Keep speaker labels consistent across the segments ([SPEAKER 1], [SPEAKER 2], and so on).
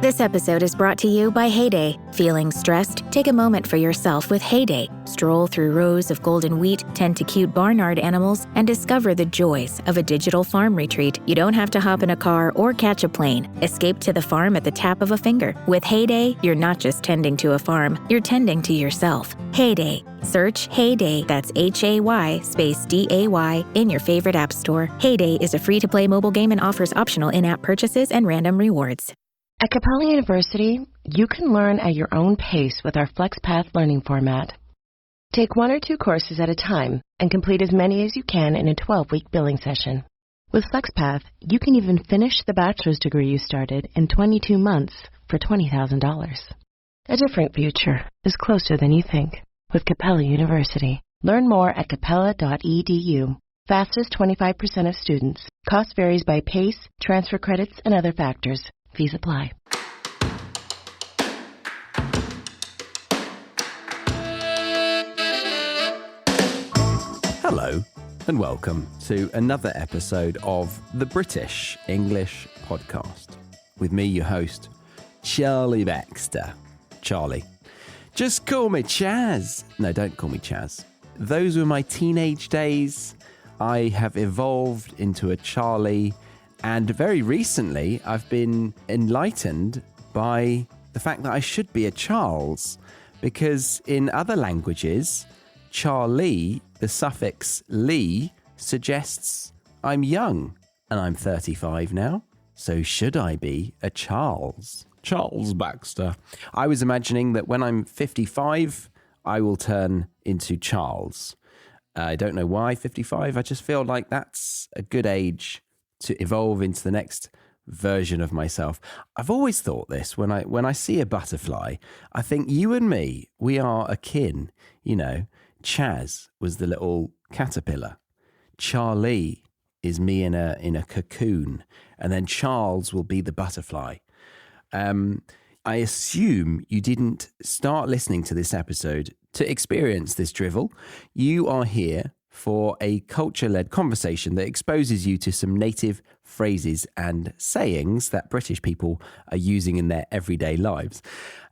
[SPEAKER 1] This episode is brought to you by Heyday. Feeling stressed? Take a moment for yourself with Heyday. Stroll through rows of golden wheat, tend to cute barnyard animals, and discover the joys of a digital farm retreat. You don't have to hop in a car or catch a plane. Escape to the farm at the tap of a finger. With Heyday, you're not just tending to a farm, you're tending to yourself. Heyday. Search Heyday, that's Hay space DAY, in your favorite app store. Heyday is a free-to-play mobile game and offers optional in-app purchases and random rewards.
[SPEAKER 2] At Capella University, you can learn at your own pace with our FlexPath learning format. Take 1 or 2 courses at a time and complete as many as you can in a 12-week billing session. With FlexPath, you can even finish the bachelor's degree you started in 22 months for $20,000. A different future is closer than you think with Capella University. Learn more at capella.edu. Fastest 25% of students. Cost varies by pace, transfer credits, and other factors. Fees apply.
[SPEAKER 3] Hello and welcome to another episode of the British English Podcast. With me, your host, Charlie Baxter. Charlie. Just call me Chaz. No, don't call me Chaz. Those were my teenage days. I have evolved into a Charlie. And very recently, I've been enlightened by the fact that I should be a Charles, because in other languages, Charlie, the suffix "lee", suggests I'm young, and I'm 35 now, so should I be a Charles? Charles Baxter. I was imagining that when I'm 55, I will turn into Charles. I don't know why 55, I just feel like that's a good age to evolve into the next version of myself. I've always thought this when I see a butterfly. I think you and me, we are akin. You know, Chaz was the little caterpillar. Charlie is me in a cocoon, and then Charles will be the butterfly. I assume you didn't start listening to this episode to experience this drivel. You are here for a culture-led conversation that exposes you to some native phrases and sayings that British people are using in their everyday lives.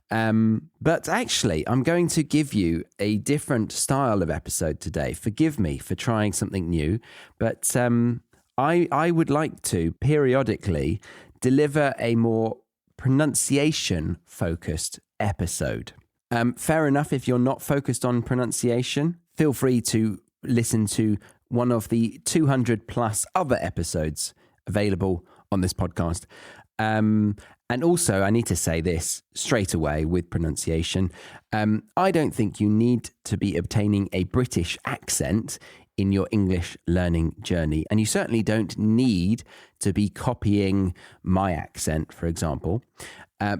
[SPEAKER 3] But actually, I'm going to give you a different style of episode today. Forgive me for trying something new, but I would like to periodically deliver a more pronunciation-focused episode. Fair enough, if you're not focused on pronunciation, feel free to listen to one of the 200 plus other episodes available on this podcast. And also, I need to say this straight away with pronunciation. I don't think you need to be obtaining a British accent in your English learning journey. And you certainly don't need to be copying my accent, for example.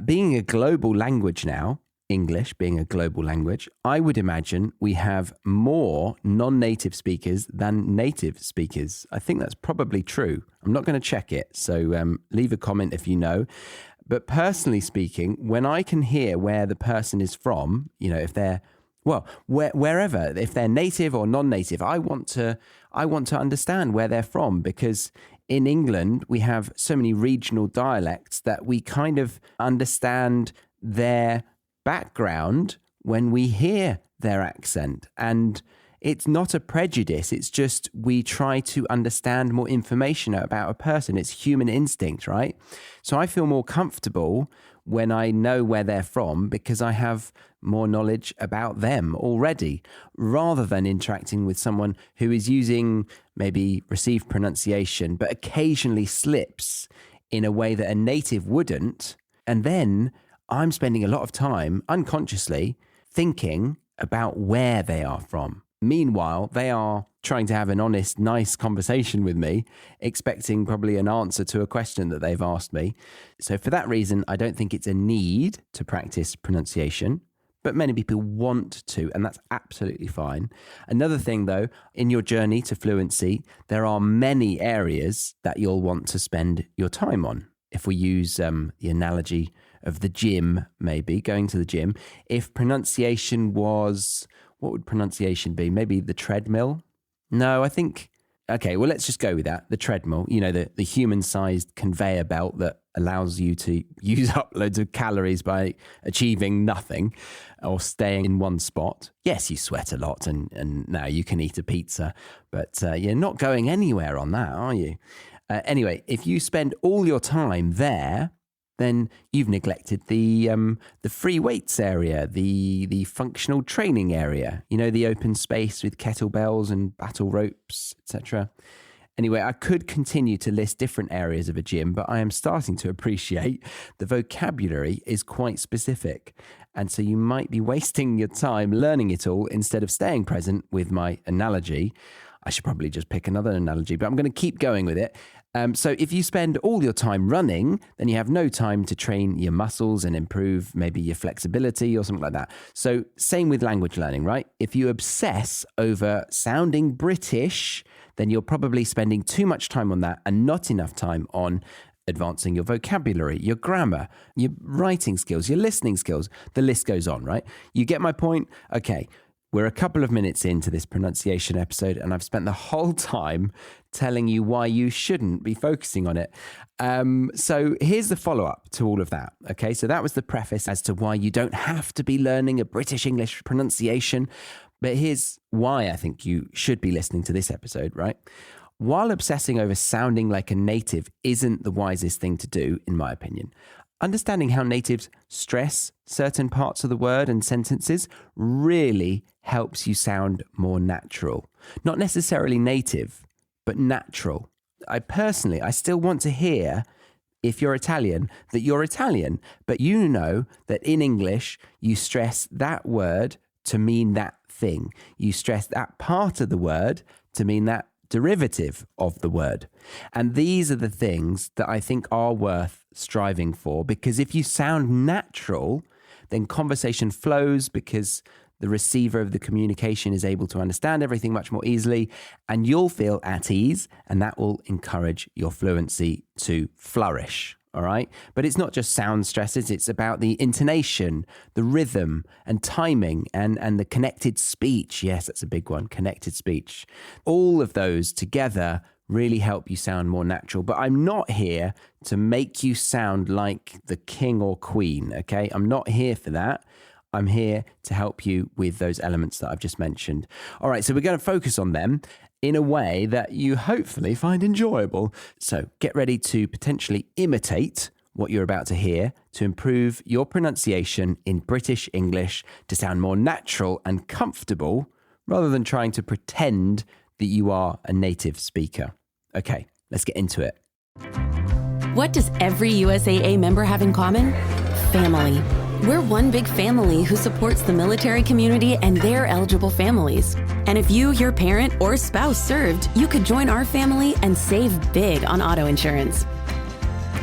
[SPEAKER 3] Being a global language now, English being a global language, I would imagine we have more non-native speakers than native speakers. I think that's probably true. I'm not going to check it, so leave a comment if you know. But personally speaking, when I can hear where the person is from, you know, if they're, well, wherever, if they're native or non-native, I want to understand where they're from, because in England, we have so many regional dialects that we kind of understand their background when we hear their accent. And it's not a prejudice. It's just we try to understand more information about a person. It's human instinct, right? So I feel more comfortable when I know where they're from because I have more knowledge about them already, rather than interacting with someone who is using maybe received pronunciation, but occasionally slips in a way that a native wouldn't. And then I'm spending a lot of time unconsciously thinking about where they are from. Meanwhile, they are trying to have an honest, nice conversation with me, expecting probably an answer to a question that they've asked me. So for that reason, I don't think it's a need to practice pronunciation, but many people want to, and that's absolutely fine. Another thing, though, in your journey to fluency, there are many areas that you'll want to spend your time on. If we use the analogy of the gym, maybe going to the gym, if pronunciation was, what would pronunciation be? Maybe the treadmill? No, I think, okay, well, let's just go with that. The treadmill, you know, the human-sized conveyor belt that allows you to use up loads of calories by achieving nothing or staying in one spot. Yes, you sweat a lot and now you can eat a pizza, but you're not going anywhere on that, are you? Anyway, if you spend all your time there, then you've neglected the free weights area, the functional training area, the open space with kettlebells and battle ropes, etc. Anyway, I could continue to list different areas of a gym, but I am starting to appreciate the vocabulary is quite specific. And so you might be wasting your time learning it all instead of staying present with my analogy. I should probably just pick another analogy, but I'm going to keep going with it. So if you spend all your time running, then you have no time to train your muscles and improve maybe your flexibility or something like that. So same with language learning, right? If you obsess over sounding British, then you're probably spending too much time on that and not enough time on advancing your vocabulary, your grammar, your writing skills, your listening skills. The list goes on, right? You get my point? Okay. We're a couple of minutes into this pronunciation episode and I've spent the whole time telling you why you shouldn't be focusing on it. So here's the follow-up to all of that. Okay, so that was the preface as to why you don't have to be learning a British English pronunciation. But here's why I think you should be listening to this episode, right? While obsessing over sounding like a native isn't the wisest thing to do, in my opinion, understanding how natives stress certain parts of the word and sentences really helps you sound more natural. Not necessarily native, but natural. I still want to hear, if you're Italian, that you're Italian, but you know that in English, you stress that word to mean that thing. You stress that part of the word to mean that derivative of the word. And these are the things that I think are worth striving for, because if you sound natural, then conversation flows because the receiver of the communication is able to understand everything much more easily, and you'll feel at ease, and that will encourage your fluency to flourish. All right. But it's not just sound stresses. It's about the intonation, the rhythm and timing and the connected speech. Yes, that's a big one. Connected speech. All of those together really help you sound more natural. But I'm not here to make you sound like the king or queen. Okay. I'm not here for that. I'm here to help you with those elements that I've just mentioned. All right. So we're going to focus on them in a way that you hopefully find enjoyable. So get ready to potentially imitate what you're about to hear to improve your pronunciation in British English to sound more natural and comfortable rather than trying to pretend that you are a native speaker. Okay, let's get into it.
[SPEAKER 4] What does every USAA member have in common? Family. We're one big family who supports the military community and their eligible families. And if you, your parent, or spouse served, you could join our family and save big on auto insurance.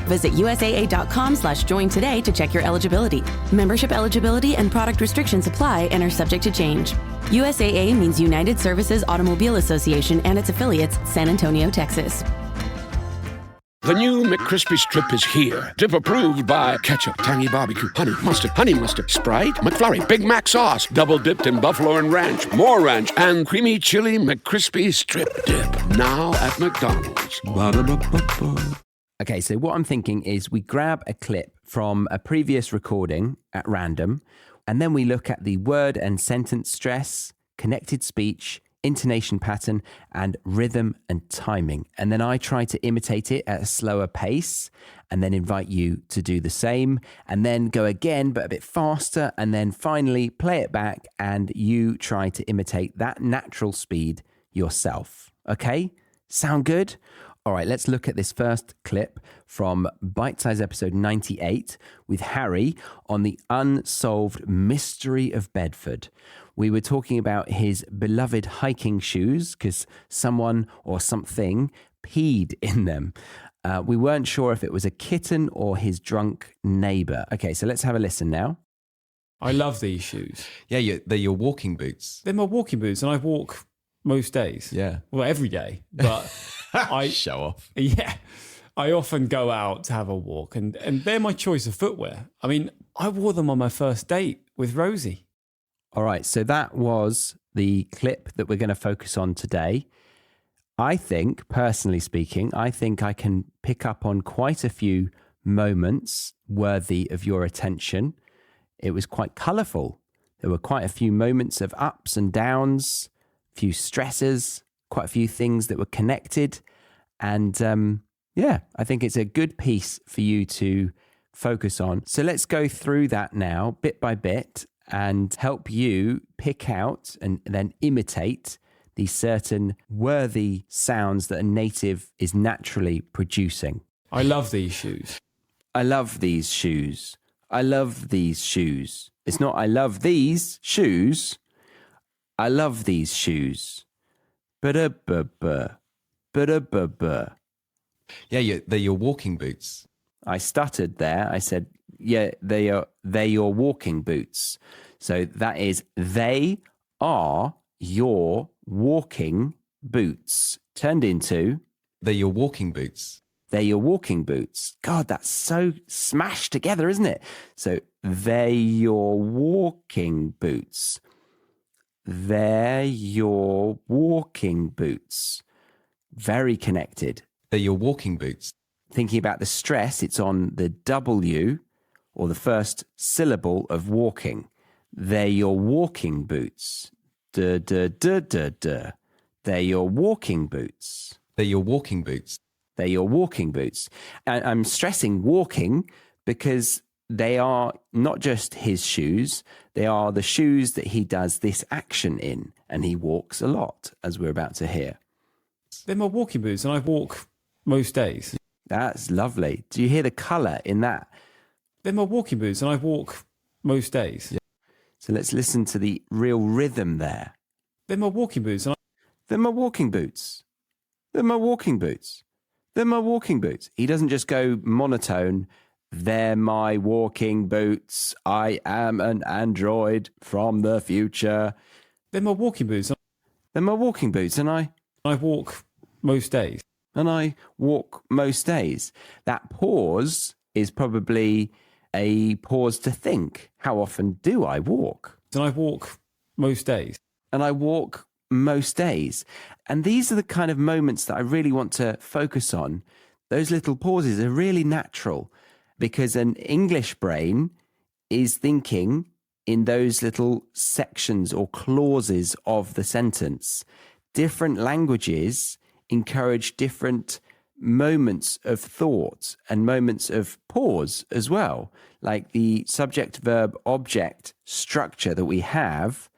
[SPEAKER 4] Visit USAA.com/join today to check your eligibility. Membership eligibility and product restrictions apply and are subject to change. USAA means United Services Automobile Association and its affiliates, San Antonio, Texas.
[SPEAKER 5] The new McCrispy Strip is here. Dip approved by ketchup, tangy barbecue, honey mustard, Sprite, McFlurry, Big Mac sauce, double dipped in buffalo and ranch, more ranch, and creamy chili McCrispy Strip Dip. Now at McDonald's. Ba-da-ba-ba-ba.
[SPEAKER 3] Okay, so what I'm thinking is we grab a clip from a previous recording at random, and then we look at the word and sentence stress, connected speech, intonation pattern, and rhythm and timing. And then I try to imitate it at a slower pace and then invite you to do the same, and then go again, but a bit faster. And then finally play it back and you try to imitate that natural speed yourself. Okay? Sound good? All right, let's look at this first clip from Bite Size episode 98 with Harry on the unsolved mystery of Bedford. We were talking about his beloved hiking shoes because someone or something peed in them. We weren't sure if it was a kitten or his drunk neighbor. Okay, so let's have a listen now.
[SPEAKER 6] I love these shoes.
[SPEAKER 7] Yeah, they're your walking boots.
[SPEAKER 6] They're my walking boots, and I walk most days.
[SPEAKER 7] Yeah.
[SPEAKER 6] Well, every day. But I
[SPEAKER 7] show off.
[SPEAKER 6] Yeah. I often go out to have a walk, and they're my choice of footwear. I mean, I wore them on my first date with Rosie.
[SPEAKER 3] All right, so that was the clip that we're going to focus on today. I think, personally speaking, I can pick up on quite a few moments worthy of your attention. It was quite colourful. There were quite a few moments of ups and downs, a few stresses, quite a few things that were connected. And I think it's a good piece for you to focus on. So let's go through that now, bit by bit, and help you pick out and then imitate these certain worthy sounds that a native is naturally producing.
[SPEAKER 6] I love these shoes.
[SPEAKER 3] I love these shoes. I love these shoes. It's not I love these shoes. I love these shoes. Ba-da-ba-ba. Ba-da-ba-ba.
[SPEAKER 7] Yeah, they're your walking boots.
[SPEAKER 3] I stuttered there. I said, yeah, they're your walking boots. So that is, they are your walking boots. Turned into,
[SPEAKER 7] They're your walking boots.
[SPEAKER 3] they're your walking boots. God, that's so smashed together, isn't it? So they're your walking boots. They're your walking boots. Very connected.
[SPEAKER 7] They're your walking boots.
[SPEAKER 3] Thinking about the stress, it's on the W or the first syllable of walking. They're your walking boots. Duh, duh, duh, duh, duh. They're your walking boots.
[SPEAKER 7] They're your walking boots.
[SPEAKER 3] They're your walking boots. And I'm stressing walking because they are not just his shoes, they are the shoes that he does this action in. And he walks a lot, as we're about to hear.
[SPEAKER 6] They're my walking boots, and I walk most days.
[SPEAKER 3] That's lovely. Do you hear the colour in that?
[SPEAKER 6] They're my walking boots, and I walk most days.
[SPEAKER 3] Yeah. So let's listen to the real rhythm there.
[SPEAKER 6] They're my walking boots, and
[SPEAKER 3] They're my walking boots. They're my walking boots. They're my walking boots. He doesn't just go monotone. They're my walking boots. I am an android from the future.
[SPEAKER 6] they're my walking boots, and
[SPEAKER 3] They're my walking boots, and I
[SPEAKER 6] walk most days.
[SPEAKER 3] walk most days. That pause is probably a pause to think. How often do I walk?
[SPEAKER 6] And I walk most days.
[SPEAKER 3] And I walk most days. And these are the kind of moments that I really want to focus on. Those little pauses are really natural because an English brain is thinking in those little sections or clauses of the sentence. Different languages encourage different moments of thought and moments of pause as well. Like the subject, verb, object structure that we have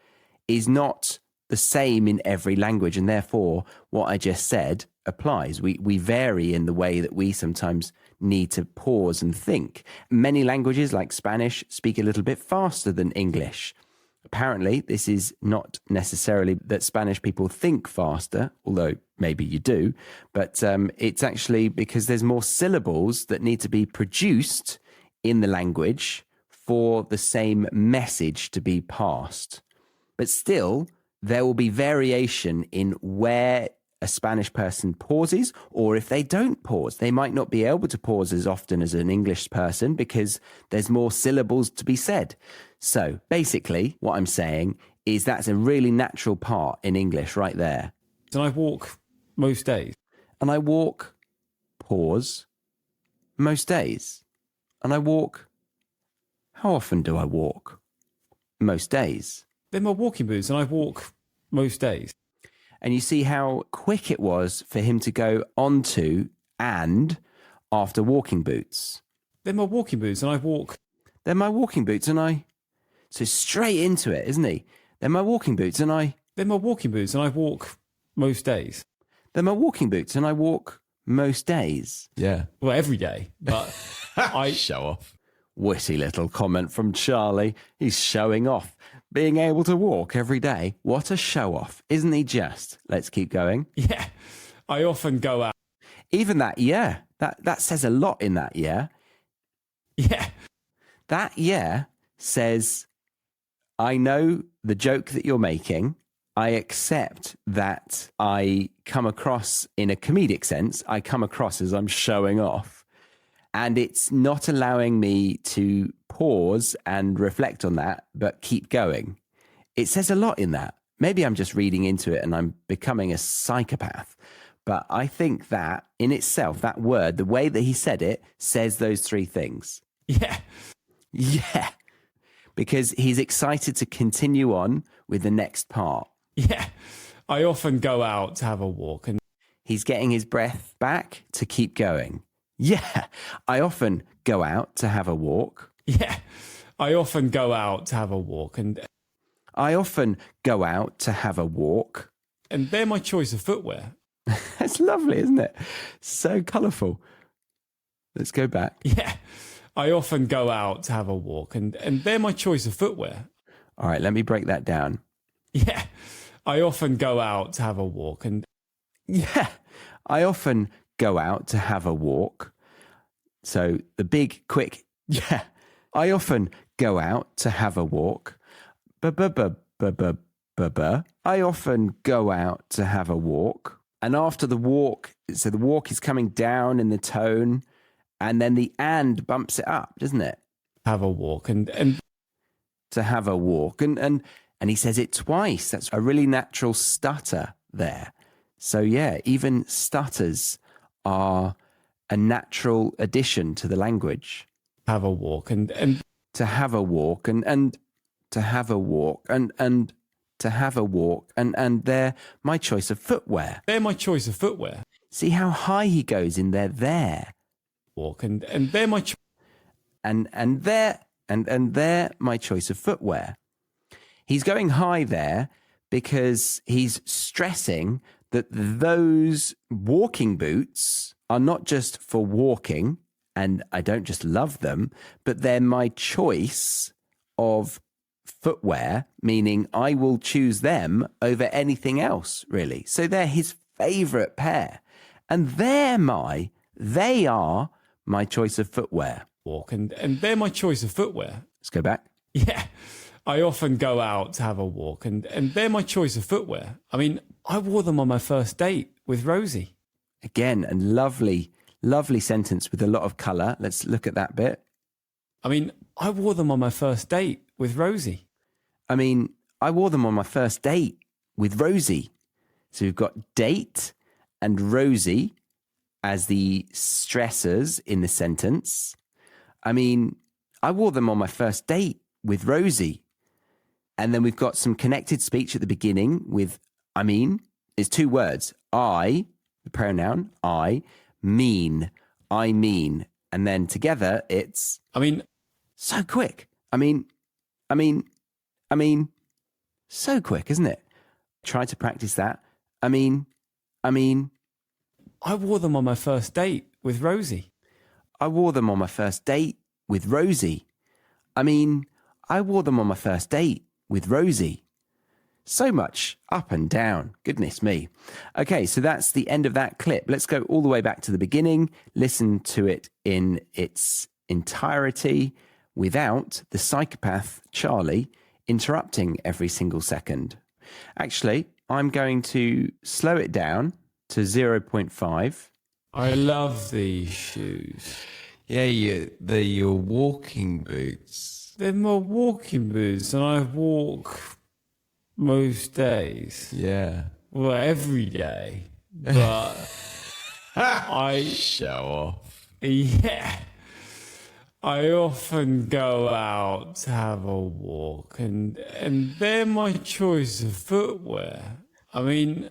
[SPEAKER 3] is not the same in every language. And therefore, what I just said applies. We vary in the way that we sometimes need to pause and think. Many languages, like Spanish, speak a little bit faster than English. Apparently, this is not necessarily that Spanish people think faster, although maybe you do, but it's actually because there's more syllables that need to be produced in the language for the same message to be passed. But still, there will be variation in where a Spanish person pauses, or if they don't pause. They might not be able to pause as often as an English person because there's more syllables to be said. So basically, what I'm saying is that's a really natural part in English right there.
[SPEAKER 6] And I walk most days.
[SPEAKER 3] And I walk, pause, most days. And I walk, how often do I walk? Most days.
[SPEAKER 6] They're my walking boots, and I walk most days.
[SPEAKER 3] And you see how quick it was for him to go onto and after walking boots.
[SPEAKER 6] They're my walking boots, and I walk.
[SPEAKER 3] They're my walking boots, and I... So straight into it, isn't he? They're my walking boots, and I...
[SPEAKER 6] They're my walking boots, and I walk most days.
[SPEAKER 3] They're my walking boots, and I walk most days.
[SPEAKER 7] Yeah.
[SPEAKER 6] Well, every day, but I...
[SPEAKER 7] Show off.
[SPEAKER 3] Witty little comment from Charlie. He's showing off. Being able to walk every day. What a show off, isn't he just? Let's keep going.
[SPEAKER 6] Yeah, I often go out.
[SPEAKER 3] Even that, yeah. That says a lot in that, yeah.
[SPEAKER 6] Yeah.
[SPEAKER 3] That, yeah, says, I know the joke that you're making. I accept that I come across in a comedic sense. I come across as I'm showing off. And it's not allowing me to pause and reflect on that, but keep going. It says a lot in that. Maybe I'm just reading into it and I'm becoming a psychopath. But I think that in itself, that word, the way that he said it, says those three things.
[SPEAKER 6] Yeah.
[SPEAKER 3] Yeah. Because he's excited to continue on with the next part.
[SPEAKER 6] Yeah. I often go out to have a walk and
[SPEAKER 3] He's getting his breath back to keep going. Yeah. I often go out to have a walk.
[SPEAKER 6] yeah. I often go out to have a walk and
[SPEAKER 3] I often go out to have a walk.
[SPEAKER 6] they're my choice of footwear.
[SPEAKER 3] That's lovely, isn't it? So colourful. Let's go back.
[SPEAKER 6] Yeah. I often go out to have a walk and they're my choice of footwear.
[SPEAKER 3] All right, let me break that down.
[SPEAKER 6] Yeah. I often go out to have a walk and
[SPEAKER 3] Yeah, I often go out to have a walk. So the big, quick, yeah. I often go out to have a walk. I often go out to have a walk. And after the walk, so the walk is coming down in the tone, and then the and bumps it up, doesn't it?
[SPEAKER 6] have a walk and
[SPEAKER 3] To have a walk. And he says it twice. That's a really natural stutter there. So yeah, even stutters are a natural addition to the language.
[SPEAKER 6] have a walk and
[SPEAKER 3] To have a walk and to have a walk and to have a walk and they're my choice of footwear.
[SPEAKER 6] they're my choice of footwear.
[SPEAKER 3] See how high he goes in there.
[SPEAKER 6] Walk and they're my
[SPEAKER 3] And they're my choice of footwear. He's going high there because he's stressing that those walking boots are not just for walking, and I don't just love them, but they're my choice of footwear, meaning I will choose them over anything else, really. So they're his favorite pair. And they are my choice of footwear.
[SPEAKER 6] walk and they're my choice of footwear.
[SPEAKER 3] Let's go back.
[SPEAKER 6] Yeah. I often go out to have a walk and they're my choice of footwear. I mean, I wore them on my first date with Rosie.
[SPEAKER 3] Again, a lovely, lovely sentence with a lot of colour. Let's look at that bit.
[SPEAKER 6] I mean, I wore them on my first date with Rosie.
[SPEAKER 3] I mean, I wore them on my first date with Rosie. So we've got date and Rosie as the stressors in the sentence. I mean, I wore them on my first date with Rosie. And then we've got some connected speech at the beginning with, I mean, it's two words. I, the pronoun, I mean. And then together it's,
[SPEAKER 6] I mean,
[SPEAKER 3] so quick. I mean, so quick, isn't it? Try to practice that. I mean,
[SPEAKER 6] I wore them on my first date with Rosie.
[SPEAKER 3] I wore them on my first date with Rosie. I mean, I wore them on my first date with Rosie. So much up and down. Goodness me. Okay, so that's the end of that clip. Let's go all the way back to the beginning. Listen to it in its entirety without the psychopath Charlie interrupting every single second. Actually, I'm going to slow it down to 0.5.
[SPEAKER 6] I love these shoes.
[SPEAKER 7] Yeah, they're your walking boots.
[SPEAKER 6] They're my walking boots and I walk most days.
[SPEAKER 7] Yeah.
[SPEAKER 6] Well, every day. But I...
[SPEAKER 7] Show off.
[SPEAKER 6] Yeah. I often go out to have a walk and they're my choice of footwear. I mean,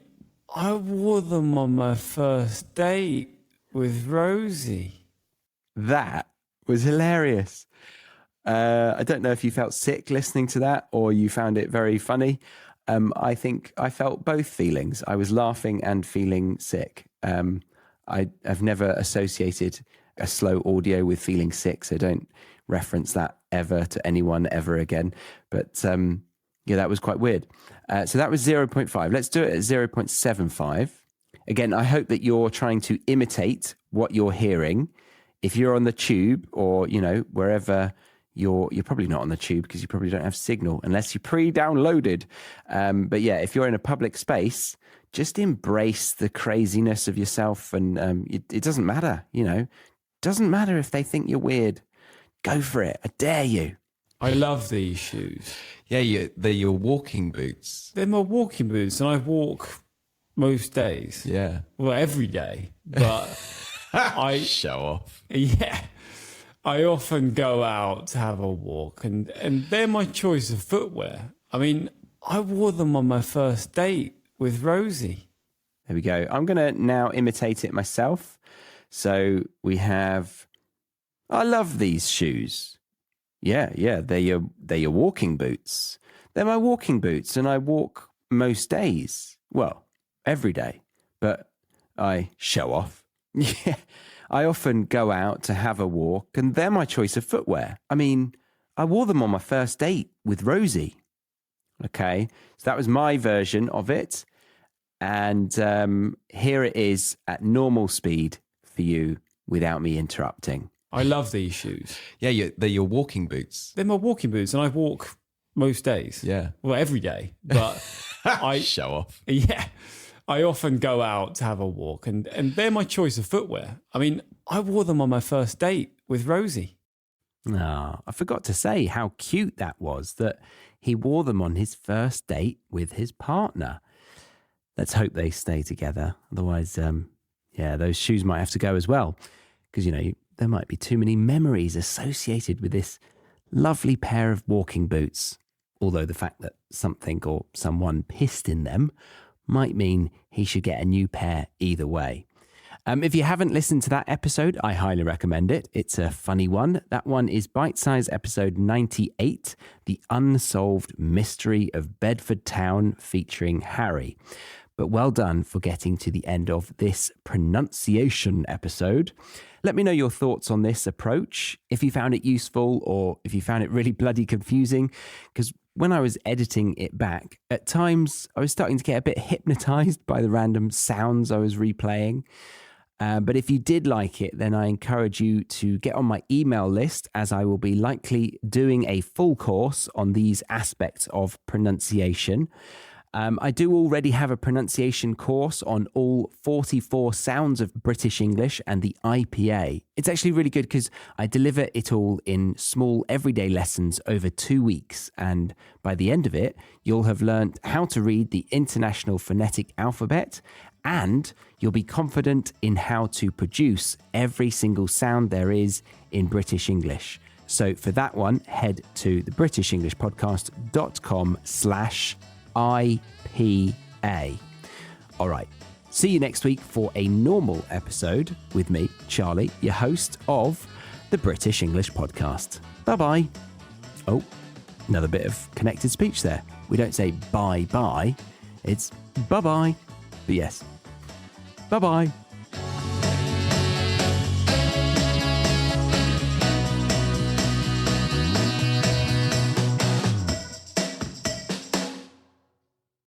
[SPEAKER 6] I wore them on my first date with Rosie.
[SPEAKER 3] That was hilarious. I don't know if you felt sick listening to that or you found it very funny. I think I felt both feelings. I was laughing and feeling sick. I've never associated a slow audio with feeling sick, so don't reference that ever to anyone ever again. But yeah, that was quite weird. So that was 0.5. Let's do it at 0.75. Again, I hope that you're trying to imitate what you're hearing. If you're on the tube or, you know, wherever you're probably not on the tube because you probably don't have signal unless you pre-downloaded. But yeah, if you're in a public space, just embrace the craziness of yourself. And it doesn't matter, you know, doesn't matter if they think you're weird. Go for it. I dare you.
[SPEAKER 6] I love these shoes.
[SPEAKER 7] Yeah, they're your walking boots.
[SPEAKER 6] They're my walking boots and I walk most days.
[SPEAKER 7] Yeah.
[SPEAKER 6] Well, every day. But
[SPEAKER 7] Show off.
[SPEAKER 6] yeah, I often go out to have a walk, and they're my choice of footwear. I mean, I wore them on my first date with Rosie.
[SPEAKER 3] There we go. I'm going to now imitate it myself. So we have, I love these shoes. Yeah, they're your walking boots. They're my walking boots, and I walk most days. Well, every day, but I show off. Yeah, I often go out to have a walk, and they're my choice of footwear. I mean, I wore them on my first date with Rosie. Okay, so that was my version of it. And here it is at normal speed for you without me interrupting.
[SPEAKER 6] I love these shoes.
[SPEAKER 7] Yeah, they're your walking boots.
[SPEAKER 6] They're my walking boots, and I walk most days.
[SPEAKER 7] Yeah.
[SPEAKER 6] Well, every day, but I
[SPEAKER 7] Show off.
[SPEAKER 6] Yeah, I often go out to have a walk, and they're my choice of footwear. I mean, I wore them on my first date with Rosie.
[SPEAKER 3] Ah, I forgot to say how cute that was, that he wore them on his first date with his partner. Let's hope they stay together. Otherwise, those shoes might have to go as well. Because, there might be too many memories associated with this lovely pair of walking boots. Although the fact that something or someone pissed in them might mean he should get a new pair either way. If you haven't listened to that episode, I highly recommend it. It's a funny one. That one is Bite Size episode 98, The Unsolved Mystery of Bedford Town, featuring Harry. But well done for getting to the end of this pronunciation episode. Let me know your thoughts on this approach, if you found it useful or if you found it really bloody confusing, because when I was editing it back, at times I was starting to get a bit hypnotized by the random sounds I was replaying. But if you did like it, then I encourage you to get on my email list, as I will be likely doing a full course on these aspects of pronunciation. I do already have a pronunciation course on all 44 sounds of British English and the IPA. It's actually really good because I deliver it all in small everyday lessons over 2 weeks. And by the end of it, you'll have learned how to read the International Phonetic Alphabet, and you'll be confident in how to produce every single sound there is in British English. So for that one, head to thebritishenglishpodcast.com/IPA. All right. See you next week for a normal episode with me, Charlie, your host of the British English Podcast. Bye-bye. Oh, another bit of connected speech there. We don't say bye-bye. It's bye-bye. But yes, bye-bye.